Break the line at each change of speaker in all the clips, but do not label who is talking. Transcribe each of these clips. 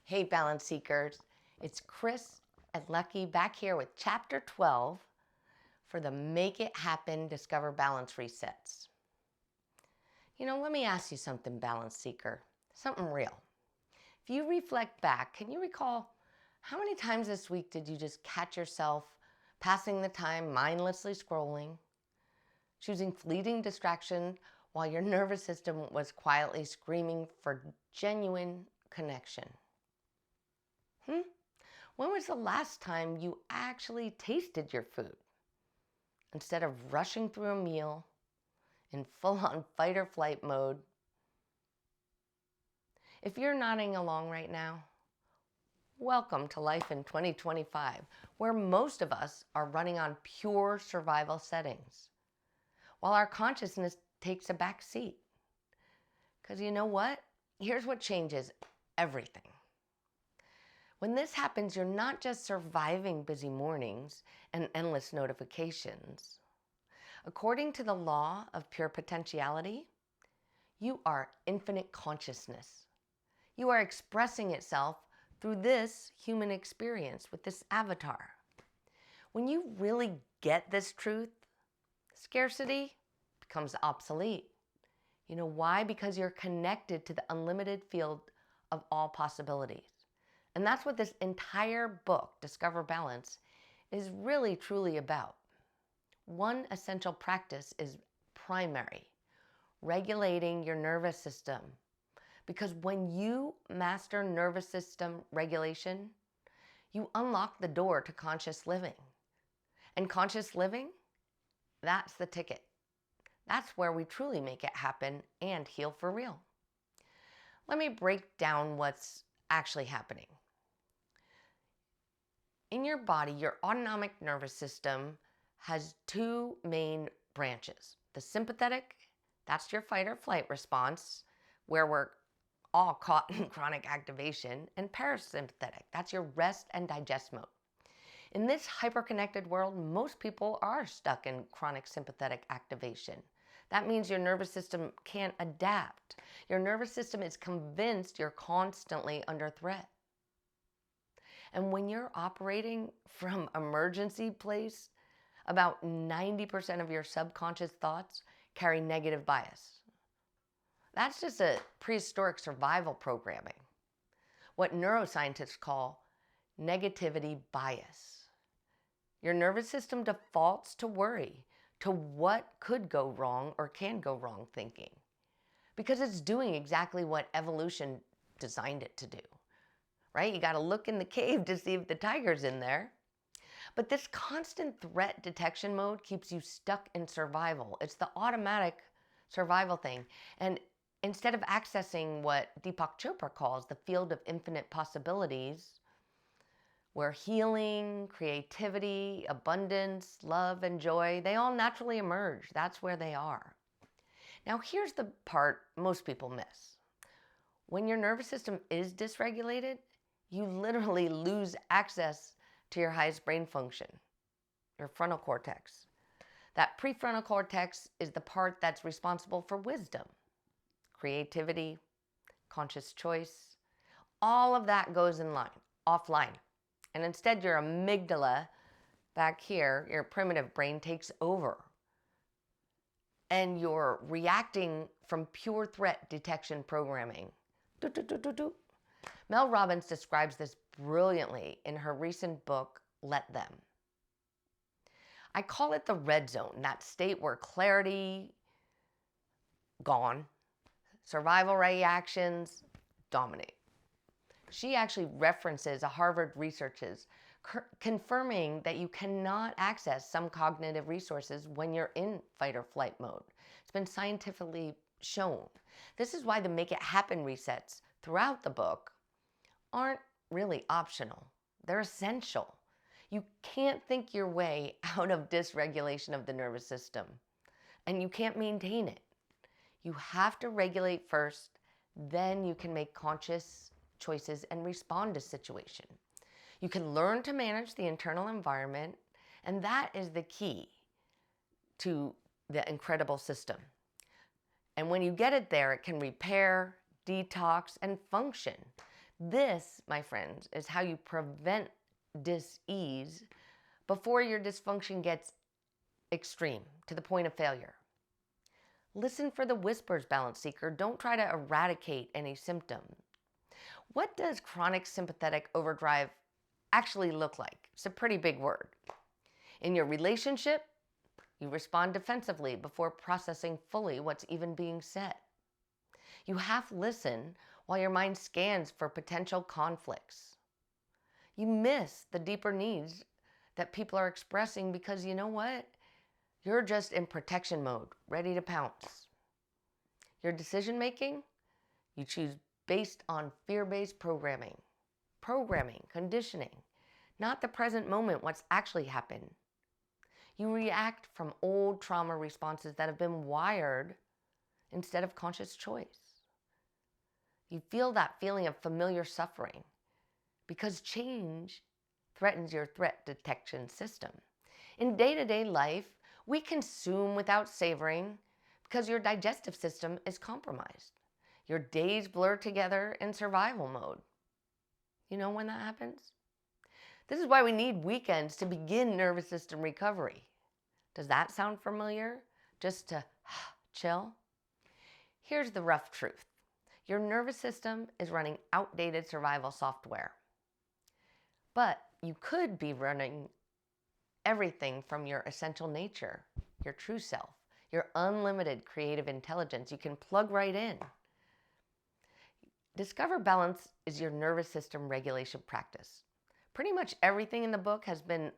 Hey, Balance Seekers. It's Chris and Lucky back here with Chapter 12 for the Make It Happen Discover Balance Resets. Let me ask you something, Balance Seeker. Something real. If you reflect back, can you recall how many times this week did you just catch yourself passing the time mindlessly scrolling, choosing fleeting distraction while your nervous system was quietly screaming for genuine connection? When was the last time you actually tasted your food instead of rushing through a meal in full-on fight or flight mode? If you're nodding along right now, welcome to life in 2025, where most of us are running on pure survival settings, while our consciousness takes a back seat. Because you know what? Here's what changes everything. When this happens, you're not just surviving busy mornings and endless notifications. According to the law of pure potentiality, you are infinite consciousness. You are expressing itself through this human experience with this avatar. When you really get this truth, scarcity becomes obsolete. You know why? Because you're connected to the unlimited field of all possibilities. And that's what this entire book, Discover Balance, is really truly about. One essential practice is primary, regulating your nervous system. Because when you master nervous system regulation, you unlock the door to conscious living. And conscious living, that's the ticket. That's where we truly make it happen and heal for real. Let me break down what's actually happening. In your body, your autonomic nervous system has two main branches. The sympathetic, that's your fight or flight response, where we're all caught in chronic activation, and parasympathetic, that's your rest and digest mode. In this hyperconnected world, most people are stuck in chronic sympathetic activation. That means your nervous system can't adapt. Your nervous system is convinced you're constantly under threat. And when you're operating from emergency place, about 90% of your subconscious thoughts carry negative bias. That's just a prehistoric survival programming, what neuroscientists call negativity bias. Your nervous system defaults to worry, to what could go wrong or can go wrong thinking, because it's doing exactly what evolution designed it to do. Right? You got to look in the cave to see if the tiger's in there. But this constant threat detection mode keeps you stuck in survival. It's the automatic survival thing. And instead of accessing what Deepak Chopra calls the field of infinite possibilities, where healing, creativity, abundance, love, and joy, they all naturally emerge. That's where they are. Now, here's the part most people miss. When your nervous system is dysregulated, you literally lose access to your highest brain function, your frontal cortex. That prefrontal cortex is the part that's responsible for wisdom, creativity, conscious choice. All of that goes offline. And instead, your amygdala back here, your primitive brain, takes over. And you're reacting from pure threat detection programming. Mel Robbins describes this brilliantly in her recent book, Let Them. I call it the red zone, that state where clarity, gone, survival reactions dominate. She actually references a Harvard researches confirming that you cannot access some cognitive resources when you're in fight or flight mode. It's been scientifically shown. This is why the Make It Happen resets throughout the book aren't really optional. They're essential. You can't think your way out of dysregulation of the nervous system, and you can't maintain it. You have to regulate first, then you can make conscious choices and respond to situation. You can learn to manage the internal environment, and that is the key to the incredible system. And when you get it there, it can repair, detox, and function. This, my friends, is how you prevent dis-ease before your dysfunction gets extreme to the point of failure. Listen for the whispers, balance seeker. Don't try to eradicate any symptom. What does chronic sympathetic overdrive actually look like? It's a pretty big word. In your relationship, you respond defensively before processing fully what's even being said. You half listen while your mind scans for potential conflicts. You miss the deeper needs that people are expressing because you know what? You're just in protection mode, ready to pounce. Your decision making, you choose based on fear-based programming, conditioning, not the present moment, what's actually happened. You react from old trauma responses that have been wired instead of conscious choice. You feel that feeling of familiar suffering because change threatens your threat detection system. In day-to-day life, we consume without savoring because your digestive system is compromised. Your days blur together in survival mode. You know when that happens? This is why we need weekends to begin nervous system recovery. Does that sound familiar? Just to chill? Here's the rough truth. Your nervous system is running outdated survival software. But you could be running everything from your essential nature, your true self, your unlimited creative intelligence. You can plug right in. Discover Balance is your nervous system regulation practice. Pretty much everything in the book has been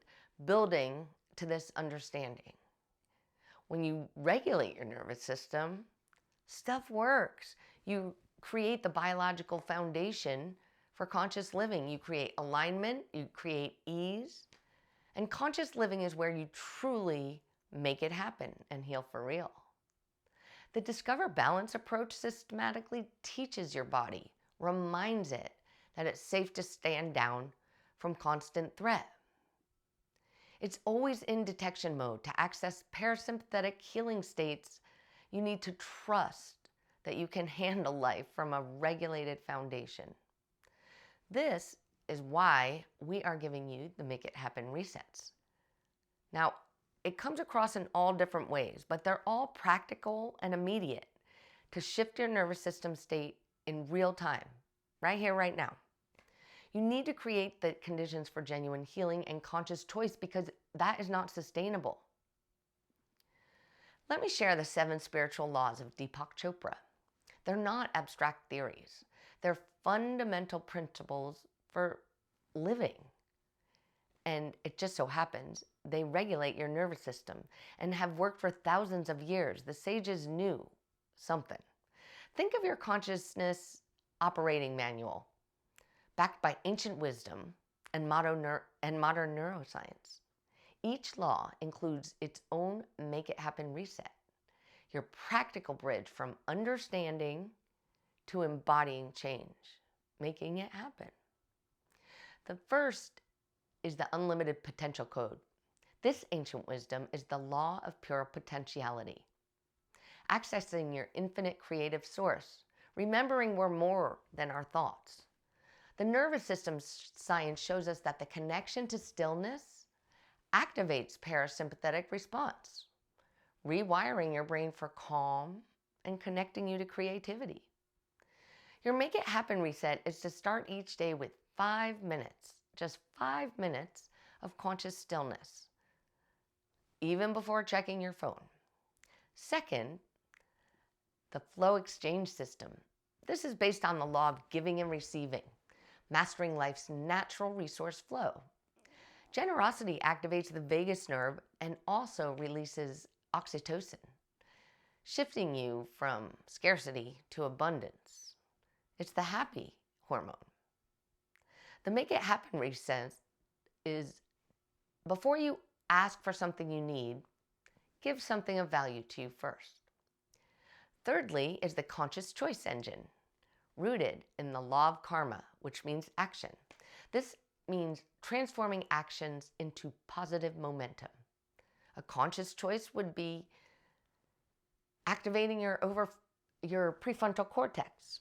building to this understanding. When you regulate your nervous system, stuff works. You create the biological foundation for conscious living. You create alignment, you create ease. And conscious living is where you truly make it happen and heal for real. The Discover Balance approach systematically teaches your body, reminds it that it's safe to stand down from constant threat. It's always in detection mode. To access parasympathetic healing states, you need to trust that you can handle life from a regulated foundation. This is why we are giving you the Make It Happen resets. Now, it comes across in all different ways, but they're all practical and immediate to shift your nervous system state in real time, right here, right now. You need to create the conditions for genuine healing and conscious choice because that is not sustainable. Let me share the 7 spiritual laws of Deepak Chopra. They're not abstract theories. They're fundamental principles for living. And it just so happens they regulate your nervous system and have worked for thousands of years. The sages knew something. Think of your consciousness operating manual, backed by ancient wisdom and modern neuroscience. Each law includes its own Make It Happen reset, your practical bridge from understanding to embodying change, making it happen. The first is the unlimited potential code. This ancient wisdom is the law of pure potentiality. Accessing your infinite creative source, remembering we're more than our thoughts. The nervous system science shows us that the connection to stillness activates parasympathetic response, rewiring your brain for calm and connecting you to creativity. Your Make It Happen reset is to start each day with 5 minutes, just 5 minutes of conscious stillness, even before checking your phone. Second, the flow exchange system. This is based on the law of giving and receiving, mastering life's natural resource flow. Generosity activates the vagus nerve and also releases oxytocin, shifting you from scarcity to abundance. It's the happy hormone. The Make It Happen reset is before you ask for something you need, give something of value to you first. Thirdly is the conscious choice engine, rooted in the law of karma, which means action. This means transforming actions into positive momentum. A conscious choice would be activating your prefrontal cortex,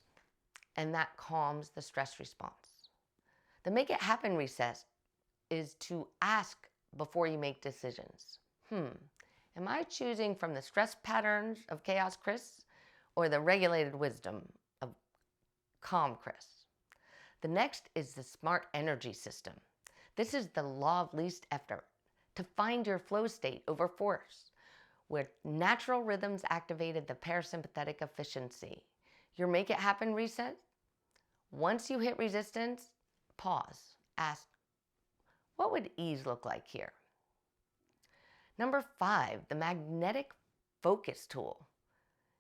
and that calms the stress response. The make it happen reset is to ask before you make decisions. Am I choosing from the stress patterns of chaos Chris or the regulated wisdom of calm Chris? The next is the smart energy system. This is the law of least effort to find your flow state over force, where natural rhythms activated the parasympathetic efficiency. Your make it happen reset. Once you hit resistance, pause. Ask, what would ease look like here? Number 5, the magnetic focus tool.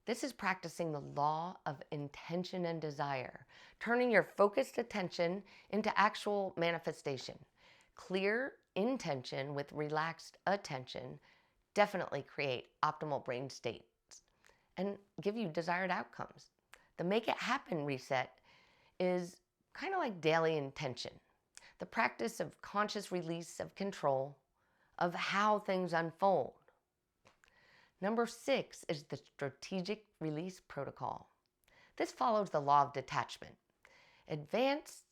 This is practicing the law of intention and desire, turning your focused attention into actual manifestation. Clear intention with relaxed attention definitely create optimal brain states and give you desired outcomes. The make it happen reset is kind of like daily intention, the practice of conscious release of control of how things unfold. Number 6 is the strategic release protocol. This follows the law of detachment. Advance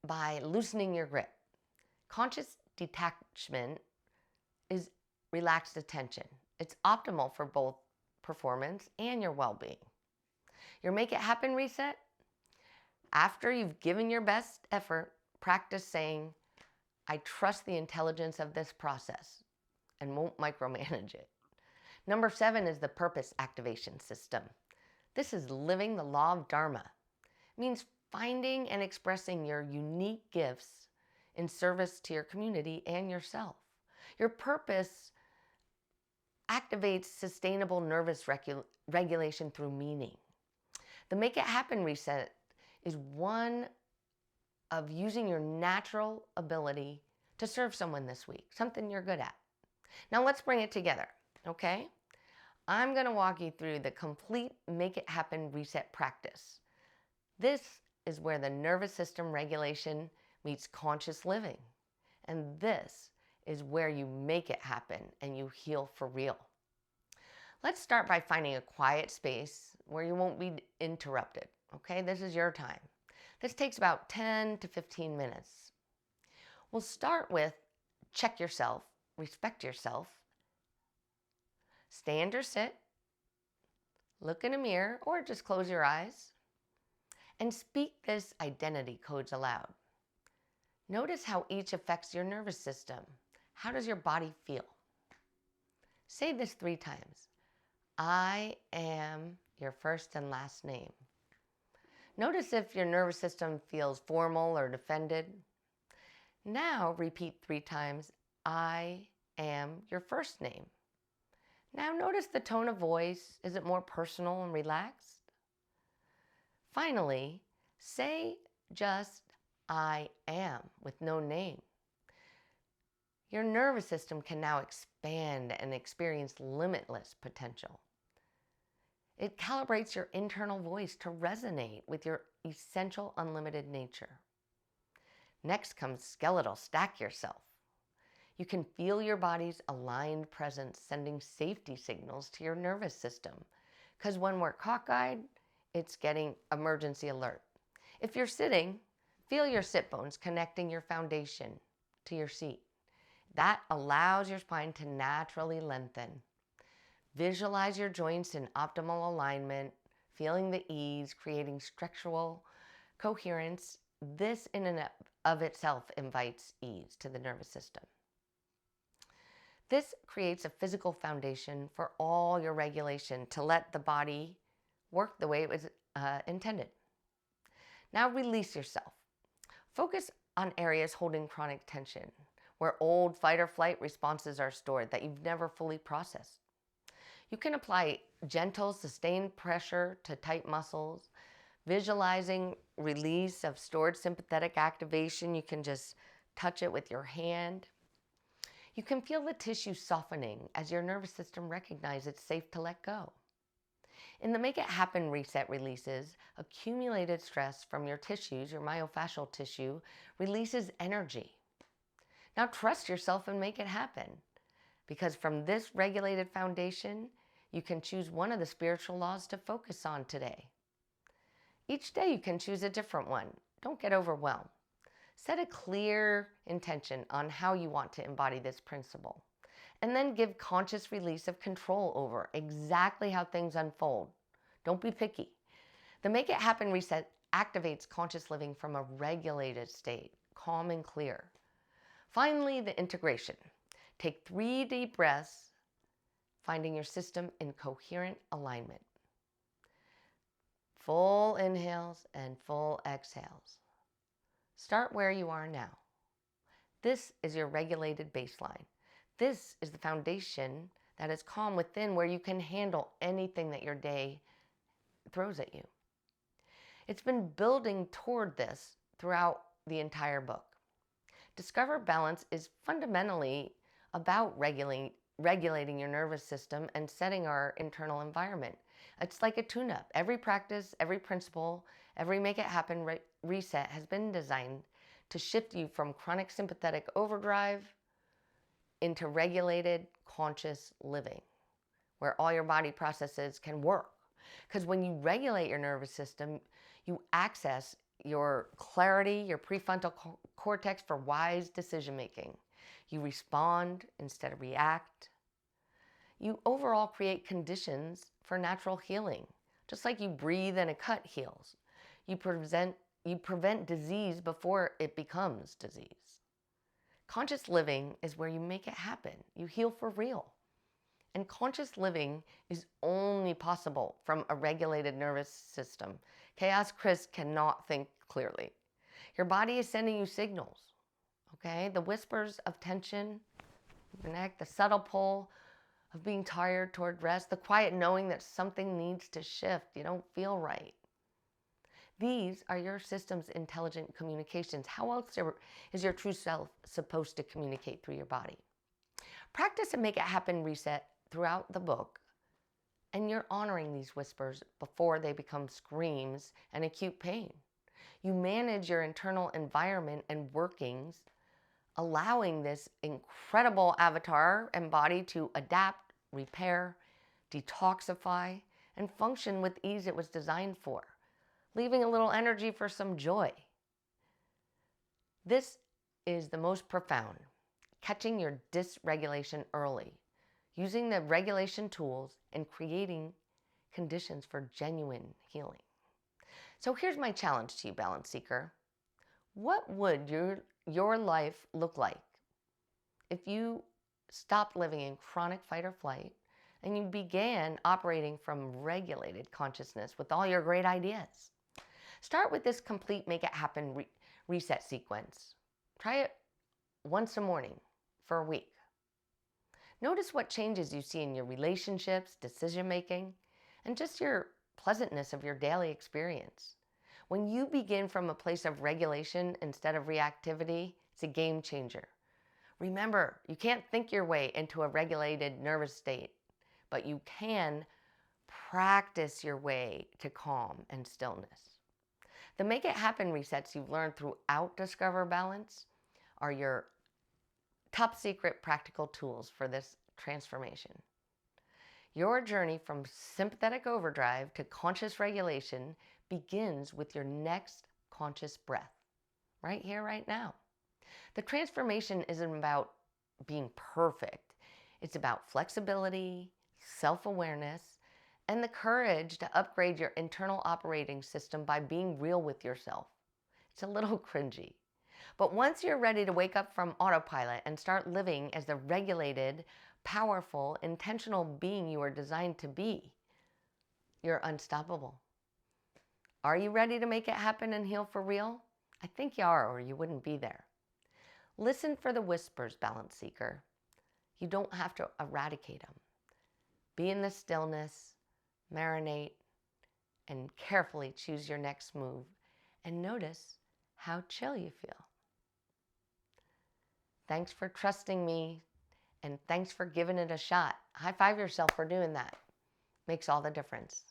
by loosening your grip. Conscious detachment is relaxed attention. It's optimal for both performance and your well-being. Your make it happen reset. After you've given your best effort, practice saying, I trust the intelligence of this process and won't micromanage it. Number 7 is the purpose activation system. This is living the law of Dharma. It means finding and expressing your unique gifts in service to your community and yourself. Your purpose activates sustainable nervous regulation through meaning. The make it happen reset is one of using your natural ability to serve someone this week, something you're good at. Now let's bring it together, okay? I'm going to walk you through the complete make it happen reset practice. This is where the nervous system regulation meets conscious living. And this is where you make it happen and you heal for real. Let's start by finding a quiet space where you won't be interrupted, okay? This is your time. This takes about 10 to 15 minutes. We'll start with check yourself, respect yourself, stand or sit, look in a mirror or just close your eyes, and speak this identity codes aloud. Notice how each affects your nervous system. How does your body feel? Say this 3 times. I am your first and last name. Notice if your nervous system feels formal or defended. Now repeat 3 times, I am your first name. Now notice the tone of voice. Is it more personal and relaxed? Finally, say just I am with no name. Your nervous system can now expand and experience limitless potential. It calibrates your internal voice to resonate with your essential unlimited nature. Next comes skeletal stack yourself. You can feel your body's aligned presence sending safety signals to your nervous system. Because when we're cockeyed, it's getting emergency alert. If you're sitting, feel your sit bones connecting your foundation to your seat. That allows your spine to naturally lengthen. Visualize your joints in optimal alignment, feeling the ease, creating structural coherence. This in and of itself invites ease to the nervous system. This creates a physical foundation for all your regulation to let the body work the way it was intended. Now release yourself. Focus on areas holding chronic tension, where old fight or flight responses are stored that you've never fully processed. You can apply gentle, sustained pressure to tight muscles, visualizing release of stored sympathetic activation. You can just touch it with your hand. You can feel the tissue softening as your nervous system recognizes it's safe to let go. In the Make It Happen reset releases, accumulated stress from your tissues, your myofascial tissue, releases energy. Now trust yourself and make it happen. Because from this regulated foundation, you can choose one of the spiritual laws to focus on today. Each day you can choose a different one. Don't get overwhelmed. Set a clear intention on how you want to embody this principle, and then give conscious release of control over exactly how things unfold. Don't be picky. The Make It Happen reset activates conscious living from a regulated state, calm and clear. Finally, the integration. Take 3 deep breaths, finding your system in coherent alignment. Full inhales and full exhales. Start where you are now. This is your regulated baseline. This is the foundation that is calm within, where you can handle anything that your day throws at you. It's been building toward this throughout the entire book. Discover Balance is fundamentally about regulating your nervous system and setting our internal environment. It's like a tune-up. Every practice, every principle, every Make It Happen reset has been designed to shift you from chronic sympathetic overdrive into regulated conscious living, where all your body processes can work. Because when you regulate your nervous system, you access your clarity, your prefrontal cortex for wise decision making. You respond instead of react. You overall create conditions for natural healing, just like you breathe and a cut heals. You prevent disease before it becomes disease. Conscious living is where you make it happen. You heal for real. And conscious living is only possible from a regulated nervous system. Chaos Chris cannot think clearly. Your body is sending you signals, okay? The whispers of tension, the neck, the subtle pull of being tired toward rest, the quiet knowing that something needs to shift. You don't feel right. These are your system's intelligent communications. How else is your true self supposed to communicate through your body? Practice and Make It Happen reset throughout the book, and you're honoring these whispers before they become screams and acute pain. You manage your internal environment and workings, allowing this incredible avatar and body to adapt, repair, detoxify, and function with ease it was designed for, leaving a little energy for some joy. This is the most profound, catching your dysregulation early, using the regulation tools and creating conditions for genuine healing. So here's my challenge to you, Balance Seeker. What would your life look like if you stopped living in chronic fight or flight and you began operating from regulated consciousness with all your great ideas? Start with this complete Make It Happen reset sequence. Try it once a morning for a week. Notice what changes you see in your relationships, decision-making, and just your pleasantness of your daily experience. When you begin from a place of regulation instead of reactivity, it's a game changer. Remember, you can't think your way into a regulated nervous state, but you can practice your way to calm and stillness. The Make It Happen resets you've learned throughout Discover Balance are your top secret practical tools for this transformation. Your journey from sympathetic overdrive to conscious regulation begins with your next conscious breath, right here, right now. The transformation isn't about being perfect. It's about flexibility, self-awareness, and the courage to upgrade your internal operating system by being real with yourself. It's a little cringy. But once you're ready to wake up from autopilot and start living as the regulated, powerful, intentional being you are designed to be, you're unstoppable. Are you ready to make it happen and heal for real? I think you are, or you wouldn't be there. Listen for the whispers, Balance Seeker. You don't have to eradicate them. Be in the stillness, marinate, and carefully choose your next move, and notice how chill you feel. Thanks for trusting me, and thanks for giving it a shot. High five yourself for doing that. Makes all the difference.